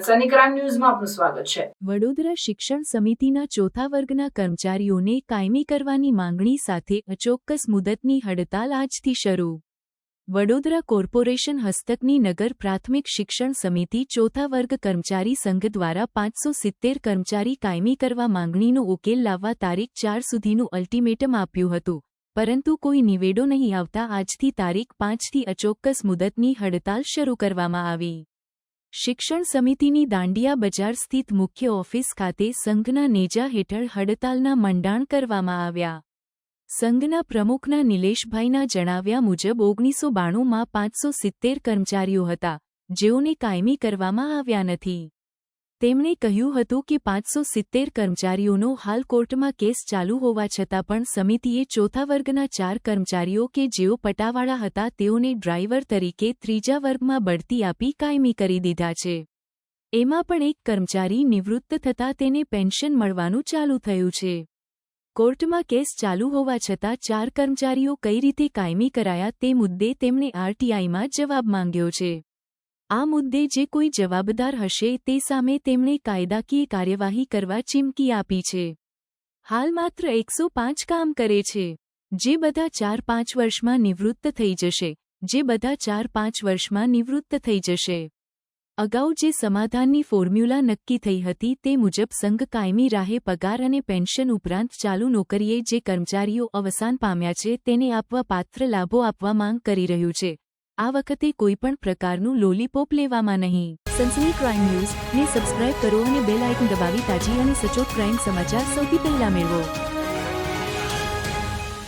Sunny crime ન્યૂઝમાં આપનું સ્વાગત છે। વડોદરા શિક્ષણ સમિતિના ચોથા વર્ગના કર્મચારીઓને કાયમી કરવાની માંગણી સાથે અચોક્કસ મુદતની હડતાલ આજથી શરૂ। વડોદરા કોર્પોરેશન હસ્તકની નગર પ્રાથમિક શિક્ષણ સમિતિ ચોથા વર્ગ કર્મચારી સંઘ દ્વારા 570 કર્મચારી કાયમી કરવા માંગણીનો ઉકેલ લાવવા તારીખ 4 સુધીનું અલ્ટિમેટમ આપ્યું હતું, પરંતુ કોઈ નિવેડો નહીં આવતા આજથી તારીખ 5થી અચોક્કસ મુદતની હડતાલ શરૂ કરવામાં આવી। શિક્ષણ સમિતિની દાંડિયા બજાર સ્થિત મુખ્ય ઓફિસ ખાતે સંઘના નેજા હેઠળ હડતાલના મંડાણ કરવામાં આવ્યા। સંઘના પ્રમુખના નિલેશભાઈના જણાવ્યા મુજબ 1992માં 570 કર્મચારીઓ હતા, જેઓને કાયમી કરવામાં આવ્યા નથી। તેમણે કહ્યું હતું કે 570 કર્મચારીઓનો હાલ કોર્ટમાં કેસ ચાલુ હોવા છતાં પણ સમિતિએ ચોથા વર્ગના 4 કર્મચારીઓ કે જેઓ પટાવાળા હતા તેઓને ડ્રાઈવર તરીકે ત્રીજા વર્ગમાં બઢતી આપી કાયમી કરી દીધા છે। એમાં પણ એક કર્મચારી નિવૃત્ત થતાં તેને પેન્શન મળવાનું ચાલુ થયું છે। કોર્ટમાં કેસ ચાલુ હોવા છતાં 4 કર્મચારીઓ કઈ રીતે કાયમી કરાયા તે મુદ્દે તેમણે આરટીઆઈમાં જવાબ માંગ્યો છે। આ મુદ્દે જે કોઈ જવાબદાર હશે તે સામે તેમણે કાયદાકીય કાર્યવાહી કરવા ચીમકી આપી છે। હાલ માત્ર 105 કામ કરે છે, જે બધા 4-5 વર્ષમાં નિવૃત્ત થઈ જશે, જે બધા 4-5 વર્ષમાં નિવૃત્ત થઈ જશે। અગાઉ જે સમાધાનની ફોર્મ્યુલા નક્કી થઈ હતી તે મુજબ સંઘ કાયમી રાહે પગાર અને પેન્શન ઉપરાંત ચાલુ નોકરીએ જે કર્મચારીઓ અવસાન પામ્યા છે તેને આપવા પાત્ર લાભો આપવા માંગ કરી રહ્યું છે। આ વખતે કોઈપણ પ્રકારનું લોલીપોપ લેવામાં નહીં। સનસની ક્રાઇમ ન્યૂઝ ને સબસ્ક્રાઇબ કરો અને બેલ આઇકન દબાવી તાજી અને સચોટ ક્રાઇમ સમાચાર સૌથી પહેલા મેળવો।